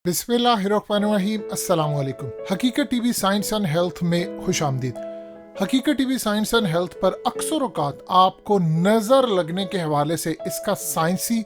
बिस्मिल्लाहिर्रहमानिर्रहीम। अस्सलाम वालेकुम। हकीकत टीवी साइंस एंड हेल्थ में खुश आमदीद। हकीकत टीवी साइंस एंड हेल्थ पर अक्सर औकात आपको नज़र लगने के हवाले से इसका साइंसी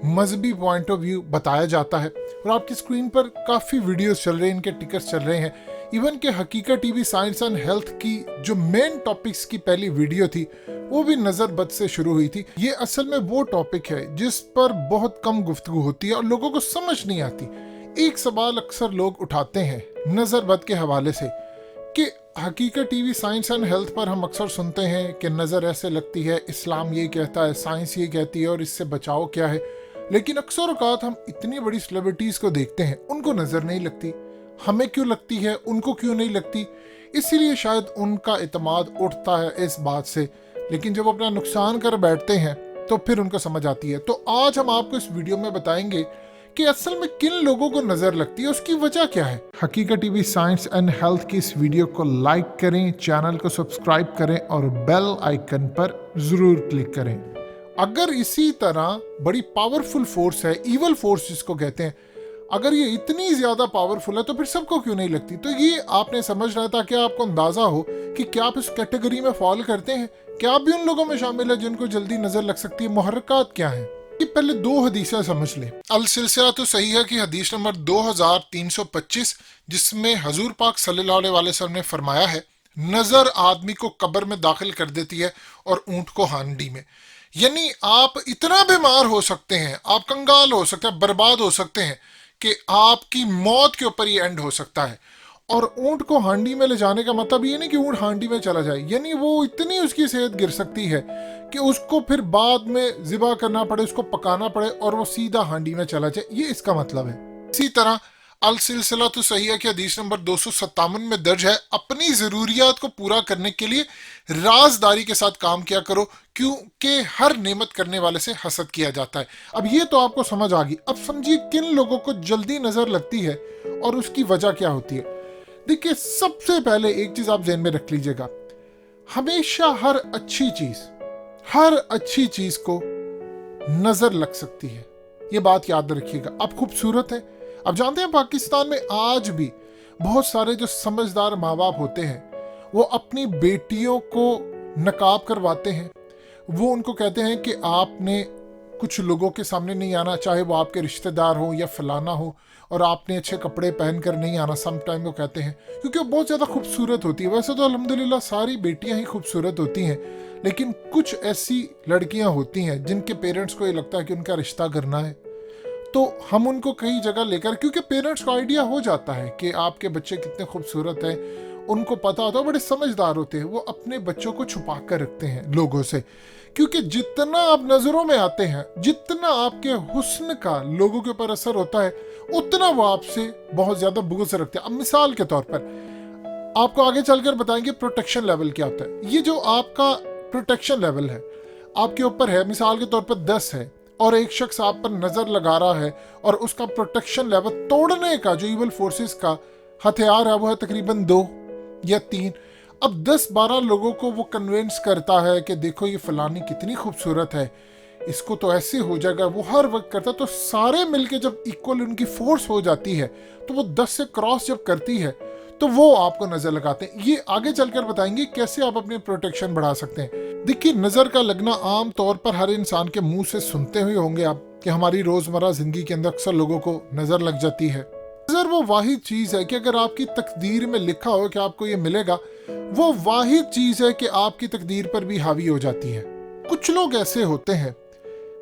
मजहबी पॉइंट ऑफ व्यू बताया जाता है और आपकी स्क्रीन पर काफ़ी वीडियोस चल रहे हैं, इनके टिकट्स चल रहे हैं। इवन के हकीकत टीवी साइंस एंड हेल्थ की जो मेन टॉपिक्स की पहली वीडियो थी वो भी नज़र बद से शुरू हुई थी। ये असल में वो टॉपिक है जिस पर बहुत कम गुफ्तगू होती है और लोगों को समझ नहीं आती। एक सवाल अक्सर लोग उठाते हैं नज़र बद के हवाले से कि हकीकत टीवी साइंस एंड हेल्थ पर हम अक्सर सुनते हैं कि नज़र ऐसे लगती है, इस्लाम ये कहता है, साइंस ये कहती है और इससे बचाव क्या है। लेकिन अक्सर औकात हम इतनी बड़ी सेलिब्रिटीज़ को देखते हैं, उनको नज़र नहीं लगती। हमें क्यों लगती है, उनको क्यों नहीं लगती? इसीलिए शायद उनका इतमाद उठता है इस बात से, लेकिन जब अपना नुकसान कर बैठते हैं तो फिर उनको समझ आती है। तो आज हम आपको इस वीडियो में बताएंगे कि असल में किन लोगों को नजर लगती है, उसकी वजह क्या है। हकीकत टीवी साइंस एंड हेल्थ की इस वीडियो को लाइक करें, चैनल को सब्सक्राइब करें और बेल आइकन पर जरूर क्लिक करें। अगर इसी तरह बड़ी पावरफुल फोर्स है, इवल फोर्स जिसको कहते हैं, अगर ये इतनी ज्यादा पावरफुल है तो फिर सबको क्यों नहीं लगती? तो ये आपने समझना है ताकि आपको अंदाजा हो कि क्या आप इस कैटेगरी में फॉल करते हैं, क्या आप भी उन लोगों में शामिल है जिनको जल्दी नजर लग सकती है। मुहर्रकात क्या है, कि पहले दो हदीसें समझ ले। अल सिलसिला तो सही है कि हदीस नंबर 2325 जिसमें हजूर पाक सल्लल्लाहु अलैहि वसल्लम ने फरमाया है, नजर आदमी को कब्र में दाखिल कर देती है और ऊंट को हांडी में। यानी आप इतना बीमार हो सकते हैं, आप कंगाल हो सकते हैं, बर्बाद हो सकते हैं कि आपकी मौत के ऊपर ये एंड हो सकता है। और ऊंट को हांडी में ले जाने का मतलब ये नहीं कि ऊंट हांडी में चला जाए, यानी वो इतनी उसकी सेहत गिर सकती है कि उसको फिर बाद में ज़िबा करना पड़े, उसको पकाना पड़े और वो सीधा हांडी में चला जाए, ये इसका मतलब है। इसी तरह अल सिलसिला तो सही है कि हदीस नंबर 257 में दर्ज है, अपनी ज़रूरियात को पूरा करने के लिए राजदारी के साथ काम किया करो, क्योंकि हर नेमत करने वाले से हसद किया जाता है। अब ये तो आपको समझ आ गई। अब समझिए किन लोगों को जल्दी नजर लगती है और उसकी वजह क्या होती है। देखिए, सबसे पहले एक चीज आप ध्यान में रख लीजिएगा, हमेशा हर अच्छी चीज को नजर लग सकती है, ये बात याद रखिएगा। आप खूबसूरत है। अब जानते हैं पाकिस्तान में आज भी बहुत सारे जो समझदार माँ बाप होते हैं वो अपनी बेटियों को नकाब करवाते हैं। वो उनको कहते हैं कि आपने कुछ लोगों के सामने नहीं आना, चाहे वो आपके रिश्तेदार हो या फलाना हो, और आपने अच्छे कपड़े पहन कर नहीं आना। सम टाइम वो कहते हैं क्योंकि वो बहुत ज़्यादा खूबसूरत होती है। वैसे तो अल्हम्दुलिल्लाह सारी बेटियां ही खूबसूरत होती हैं, लेकिन कुछ ऐसी लड़कियां होती हैं जिनके पेरेंट्स को ये लगता है कि उनका रिश्ता करना है, तो हम उनको कई जगह लेकर, क्योंकि पेरेंट्स को आइडिया हो जाता है कि आपके बच्चे कितने खूबसूरत हैं, उनको पता होता है, बड़े समझदार होते हैं, वो अपने बच्चों को छुपा कर रखते हैं लोगों से। क्योंकि जितना आप नजरों में आते हैं, जितना आपके हुस्न का लोगों के ऊपर असर होता है, उतना वो आपसे बहुत ज्यादा बुग़्ज़ रखते हैं। अब मिसाल के तौर पर आपको आगे चलकर बताएंगे प्रोटेक्शन लेवल क्या होता है। ये जो आपका प्रोटेक्शन लेवल है आपके ऊपर है, मिसाल के तौर पर 10 है और एक शख्स आप पर नजर लगा रहा है और उसका प्रोटेक्शन लेवल तोड़ने का जो इवल फोर्सेस का हथियार है वो है तकरीबन 2 या 3। अब 10-12 लोगों को वो कन्विंस करता है कि देखो ये फलानी कितनी खूबसूरत है, इसको तो ऐसे हो जाएगा, वो हर वक्त करता है। तो सारे मिलके जब इक्वल उनकी फोर्स हो जाती है तो वो 10 से क्रॉस जब करती है तो वो आपको नजर लगाते हैं। ये आगे चलकर बताएंगे कैसे आप अपनी प्रोटेक्शन बढ़ा सकते हैं। देखिए, नजर का लगना आम तौर पर हर इंसान के मुंह से सुनते हुए होंगे आप कि हमारी रोजमर्रा जिंदगी के अंदर अक्सर लोगों को नजर लग जाती है। नजर वो वाहिद चीज है कि अगर आपकी तकदीर में लिखा हो कि आपको ये मिलेगा, वो वाहिद चीज है कि आपकी तकदीर पर भी हावी हो जाती है। कुछ लोग ऐसे होते हैं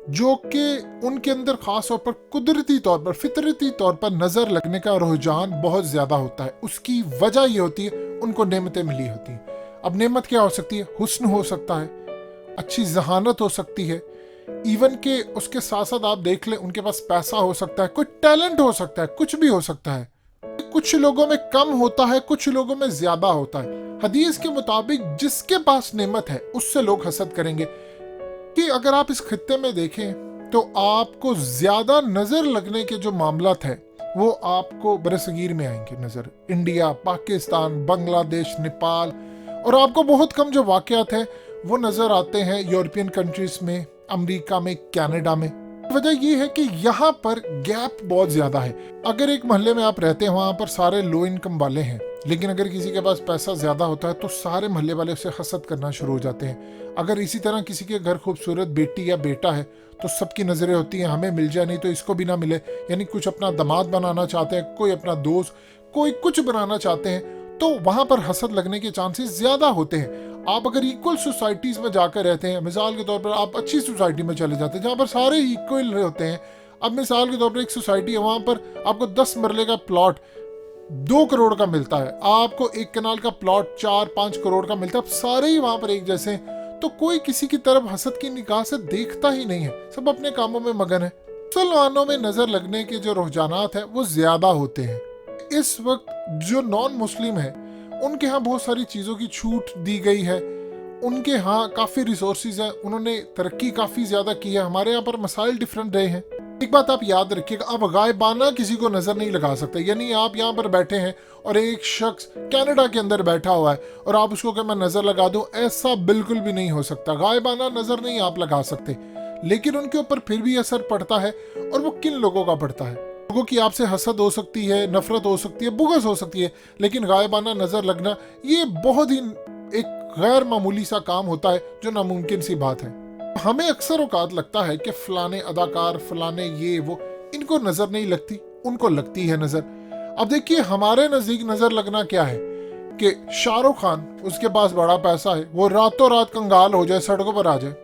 जो कि उनके अंदर खास तौर पर कुदरती तौर पर, फितरती तौर पर नजर लगने का रुझान बहुत ज्यादा होता है। उसकी वजह ये होती है उनको नेमतें मिली होती हैं। अब नेमत क्या हो सकती है? हुस्न हो सकता है, अच्छी जहानत हो सकती है, इवन के उसके साथ साथ आप देख लें उनके पास पैसा हो सकता है, कोई टैलेंट हो सकता है, कुछ भी हो सकता है। कुछ लोगों में कम होता है, कुछ लोगों में ज्यादा होता है। हदीस के मुताबिक जिसके पास नेमत है उससे लोग हसद करेंगे। कि अगर आप इस खित्ते में देखें तो आपको ज्यादा नजर लगने के जो मामलात है वो आपको बरसगीर में आएंगे नजर, इंडिया, पाकिस्तान, बांग्लादेश, नेपाल, और आपको बहुत कम जो वाकयात हैं वो नजर आते हैं यूरोपियन कंट्रीज में, अमेरिका में, कनाडा में। वजह ये है कि यहाँ पर गैप बहुत ज्यादा है। अगर एक मोहल्ले में आप रहते हैं, वहां पर सारे लो इनकम वाले हैं, लेकिन अगर किसी के पास पैसा ज्यादा होता है तो सारे मोहल्ले वाले उसे हसद करना शुरू हो जाते हैं। अगर इसी तरह किसी के घर खूबसूरत बेटी या बेटा है तो सबकी नजरें होती हैं हमें मिल जाए, नहीं तो इसको भी ना मिले। यानी कुछ अपना दामाद बनाना चाहते हैं, कोई अपना दोस्त, कोई कुछ बनाना चाहते हैं, तो वहां पर हसद लगने के चांसेस ज्यादा होते हैं। आप अगर इक्वल सोसाइटीज में जाकर रहते हैं, मिसाल के तौर पर आप अच्छी सोसाइटी में चले जाते हैं जहाँ पर सारे इक्वल होते हैं। अब मिसाल के तौर पर एक सोसाइटी है, वहां पर आपको 10 मरले का प्लॉट 2 करोड़ का मिलता है, आपको 1 कनाल का प्लॉट 4-5 करोड़ का मिलता है। अब सारे ही वहां पर एक जैसे हैं, तो कोई किसी की तरफ हसद की निगाह से देखता ही नहीं है, सब अपने कामों में मगन है। मुसलमानों में नजर लगने के जो रुझानात है वो ज्यादा होते हैं। इस वक्त जो नॉन मुस्लिम है उनके यहाँ बहुत सारी चीज़ों की छूट दी गई है, उनके यहाँ काफ़ी रिसोर्सेज हैं, उन्होंने तरक्की काफ़ी ज़्यादा की है। हमारे यहाँ पर मसाइल डिफरेंट रहे हैं। एक बात आप याद रखिएगा, आप गायबाना किसी को नज़र नहीं लगा सकते। यानी आप यहाँ पर बैठे हैं और एक शख्स कनाडा के अंदर बैठा हुआ है और आप उसको कि मैं नज़र लगा दूँ, ऐसा बिल्कुल भी नहीं हो सकता। गायबाना नज़र नहीं आप लगा सकते, लेकिन उनके ऊपर फिर भी असर पड़ता है। और वो किन लोगों का पड़ता है? लोगों की आपसे हसद हो सकती है, नफरत हो सकती है, बुग़्ज़ हो सकती है, लेकिन गायबाना नज़र लगना ये बहुत ही एक गैर मामूली सा काम होता है जो नामुमकिन सी बात है। हमें अक्सर औकात लगता है कि फलाने अदाकार, फलाने ये वो, इनको नज़र नहीं लगती, उनको लगती है नज़र। अब देखिए हमारे नज़दीक नज़र लगना क्या है कि शाहरुख खान, उसके पास बड़ा पैसा है, वो रातों रात कंगाल हो जाए, सड़कों पर आ जाए।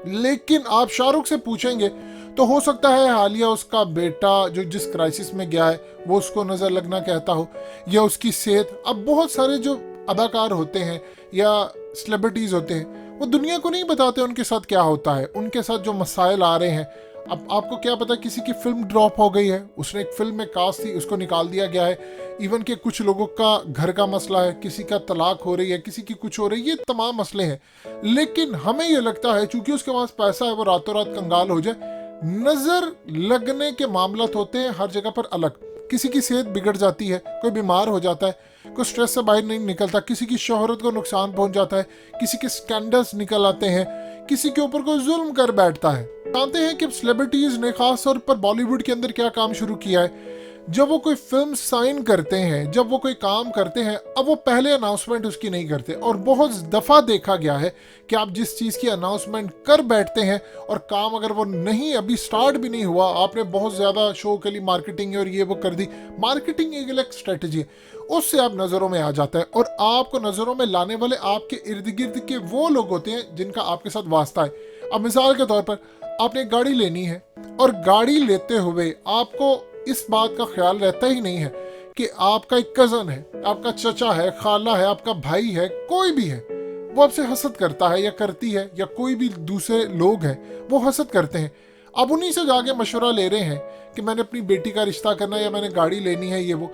लेकिन आप शाहरुख से पूछेंगे तो हो सकता है हालिया उसका बेटा जो जिस क्राइसिस में गया है वो उसको नज़र लगना कहता हो, या उसकी सेहत। अब बहुत सारे जो अदाकार होते हैं या सेलिब्रिटीज़ होते हैं वो दुनिया को नहीं बताते उनके साथ क्या होता है, उनके साथ जो मसाइल आ रहे हैं। अब आपको क्या पता, किसी की फिल्म ड्रॉप हो गई है, उसने एक फिल्म में कास्ट थी, उसको निकाल दिया गया है। इवन के कुछ लोगों का घर का मसला है, किसी का तलाक हो रही है, किसी की कुछ हो रही है, ये तमाम मसले हैं। लेकिन हमें ये लगता है चूंकि उसके पास पैसा है वो रातों रात कंगाल हो जाए। नजर लगने के मामलात होते हैं हर जगह पर अलग। किसी की सेहत बिगड़ जाती है, कोई बीमार हो जाता है, कोई स्ट्रेस से बाहर नहीं निकलता, किसी की शोहरत को नुकसान पहुंच जाता है, किसी के स्कैंडल्स निकल आते हैं, किसी के ऊपर कोई जुल्म कर बैठता है। जानते हैं कि सेलिब्रिटीज ने खास तौर पर बॉलीवुड के अंदर क्या काम शुरू किया है। जब वो कोई फिल्म साइन करते हैं, जब वो कोई काम करते हैं, अब वो पहले अनाउंसमेंट उसकी नहीं करते। और बहुत दफ़ा देखा गया है कि आप जिस चीज़ की अनाउंसमेंट कर बैठते हैं और काम अगर वो नहीं, अभी स्टार्ट भी नहीं हुआ, आपने बहुत ज़्यादा शो के लिए मार्केटिंग और ये वो कर दी। मार्केटिंग एक अलग स्ट्रेटजी है, उससे आप नज़रों में आ जाता है। और आपको नज़रों में लाने वाले आपके इर्द गिर्द के वो लोग होते हैं जिनका आपके साथ वास्ता है। अब मिसाल के तौर पर आपने एक गाड़ी लेनी है और गाड़ी लेते हुए आपको इस बात का ख्याल रहता ही नहीं है कि आपका एक कज़न है, आपका चचा है, खाला है, आपका भाई है, कोई भी है, वो आपसे हसद करता है या करती है, या कोई भी दूसरे लोग हैं वो हसद करते हैं। अब उन्हीं से जाके मशवरा ले रहे हैं कि मैंने अपनी बेटी का रिश्ता करना है या मैंने गाड़ी लेनी है, ये वो।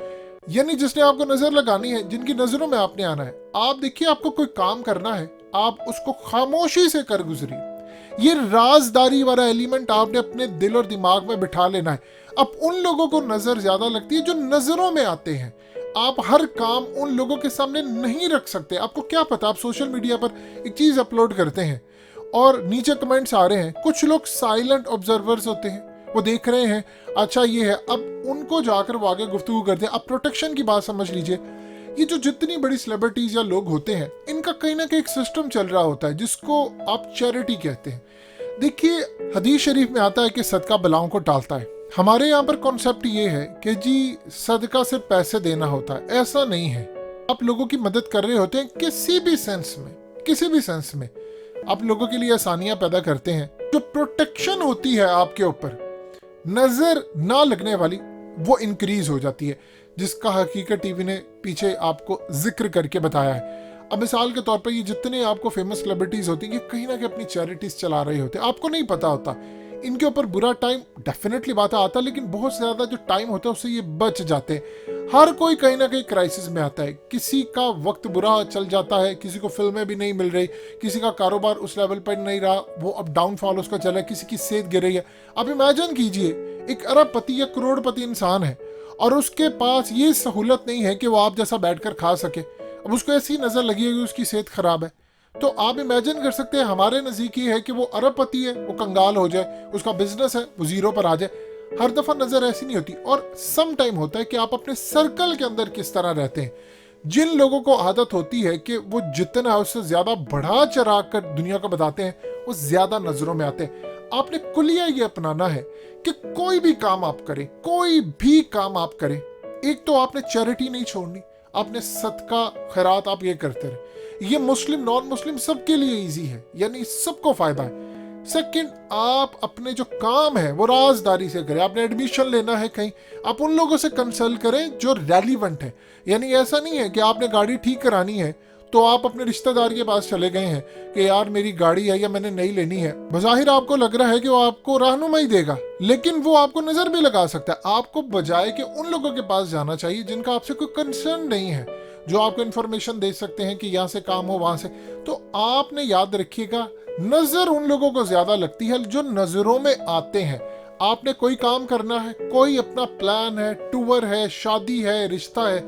यानी जिसने आपको नज़र लगानी है, जिनकी नज़रों में आपने आना है। आप देखिए, आपको कोई काम करना है, आप उसको खामोशी से कर गुजरिए। ये राजदारी वाला एलिमेंट आपने अपने दिल और दिमाग में बिठा लेना है। अब उन लोगों को नजर ज्यादा लगती है जो नजरों में आते हैं। आप हर काम उन लोगों के सामने नहीं रख सकते। आपको क्या पता, आप सोशल मीडिया पर एक चीज अपलोड करते हैं और नीचे कमेंट्स आ रहे हैं, कुछ लोग साइलेंट ऑब्जर्वर्स होते हैं, वो देख रहे हैं, अच्छा ये है, अब उनको जाकर वो आगे गुफ्तगू करते हैं। अब प्रोटेक्शन की बात समझ लीजिए, ये जो जितनी बड़ी सेलिब्रिटीज या लोग होते हैं, इनका कहीं ना कहीं एक सिस्टम चल रहा होता है जिसको आप चैरिटी कहते हैं। देखिए, हदीस शरीफ में आता है कि सदका बलाओं को टालता है। हमारे यहाँ पर कॉन्सेप्ट ये है कि जी सदका सिर्फ पैसे देना होता है, ऐसा नहीं है। आप लोगों की मदद कर रहे होते हैं किसी भी सेंस में, किसी भी सेंस में आप लोगों के लिए आसानियां पैदा करते हैं। जो प्रोटेक्शन होती है आपके ऊपर नजर ना लगने वाली, वो इंक्रीज हो जाती है, जिसका हकीकत टीवी ने पीछे आपको जिक्र करके बताया है। अब मिसाल के तौर पर ये जितने आपको फेमस सेलिब्रिटीज होती हैं, ये कहीं ना कहीं अपनी चैरिटीज चला रहे होते हैं, आपको नहीं पता होता। इनके ऊपर बुरा टाइम डेफिनेटली बात आता है, लेकिन बहुत ज्यादा जो टाइम होता है उससे ये बच जाते हैं। हर कोई कहीं ना कहीं क्राइसिस में आता है, किसी का वक्त बुरा चल जाता है, किसी को फिल्में भी नहीं मिल रही, किसी का कारोबार उस लेवल पर नहीं रहा, वो अब डाउनफॉल उसका चला है, किसी की सेहत गिर रही है। अब इमेजिन कीजिए, एक अरबपति या करोड़पति इंसान है और उसके पास ये सहूलत नहीं है कि वो आप जैसा बैठकर खा सके। अब उसको ऐसी नजर लगी है कि उसकी सेहत खराब है, तो आप इमेजिन कर सकते हैं हमारे नज़दीक ये है कि वो अरबपति है, वो कंगाल हो जाए, उसका बिजनेस है वो जीरो पर आ जाए। हर दफ़ा नज़र ऐसी नहीं होती। और सम टाइम होता है कि आप अपने सर्कल के अंदर किस तरह रहते हैं। जिन लोगों को आदत होती है कि वो जितना उससे ज़्यादा बढ़ा चढ़ा कर दुनिया को बताते हैं, वो ज़्यादा नज़रों में आते हैं। आपने कुलिया ये अपनाना है कि कोई भी काम आप करें, कोई भी काम आप करें, एक तो आपने चैरिटी नहीं छोड़नी, आपने सदका खैरात आप ये करते रहे। ये मुस्लिम नॉन मुस्लिम सबके लिए इजी है, यानी सबको फायदा है। सेकंड, आप अपने जो काम है वो राजदारी से करें। आपने एडमिशन लेना है कहीं, आप उन लोगों से कंसल्ट करें जो रेलिवेंट है। यानी ऐसा नहीं है कि आपने गाड़ी ठीक करानी है तो आप अपने रिश्तेदार के पास चले गए हैं कि यार मेरी गाड़ी है या मैंने नई लेनी है। बज़ाहिर आपको लग रहा है कि वो आपको रहनुमाई देगा, लेकिन वो आपको नजर भी लगा सकता है। आपको बजाय कि उन लोगों के पास जाना चाहिए जिनका आपसे कोई कंसर्न नहीं है, जो आपको इन्फॉर्मेशन दे सकते हैं कि यहाँ से काम हो वहां से। तो आपने याद रखिएगा, नजर उन लोगों को ज्यादा लगती है जो नजरों में आते हैं। आपने कोई काम करना है, कोई अपना प्लान है, टूर है, शादी है, रिश्ता है,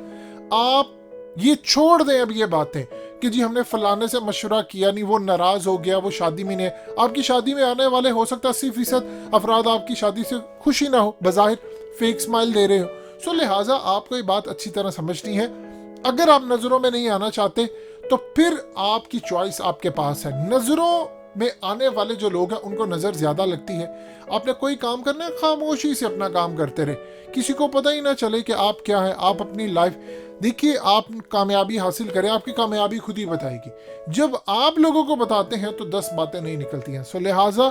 आप ये छोड़ दें अब ये बातें कि जी हमने फलाने से मशवरा किया नहीं, वो नाराज हो गया, वो शादी में नहीं है। आपकी शादी में आने वाले हो सकता है 80% अफराद आपकी शादी से खुशी ना हो, बज़ाहिर फेक स्माइल दे रहे हो। सो लिहाजा आपको ये बात अच्छी तरह समझनी है। अगर आप नजरों में नहीं आना चाहते तो फिर आपकी चॉइस आपके पास है। नजरों में आने वाले जो लोग हैं उनको नजर ज्यादा लगती है। आपने कोई काम करना है, खामोशी से अपना काम करते रहे, किसी को पता ही ना चले कि आप क्या है। आप अपनी लाइफ देखिए, आप कामयाबी हासिल करें, आपकी कामयाबी खुद ही बताएगी। जब आप लोगों को बताते हैं तो 10 बातें नहीं निकलती हैं। सो लिहाजा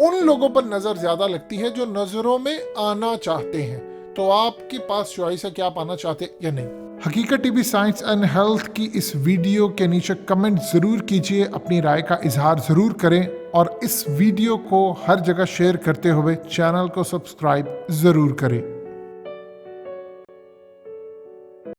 उन लोगों पर नजर ज्यादा लगती है जो नजरों में आना चाहते हैं। तो आपके पास चॉइस है कि आप आना चाहते या नहीं। हकीकत टीवी साइंस एंड हेल्थ की इस वीडियो के नीचे कमेंट ज़रूर कीजिए, अपनी राय का इजहार ज़रूर करें और इस वीडियो को हर जगह शेयर करते हुए चैनल को सब्सक्राइब ज़रूर करें।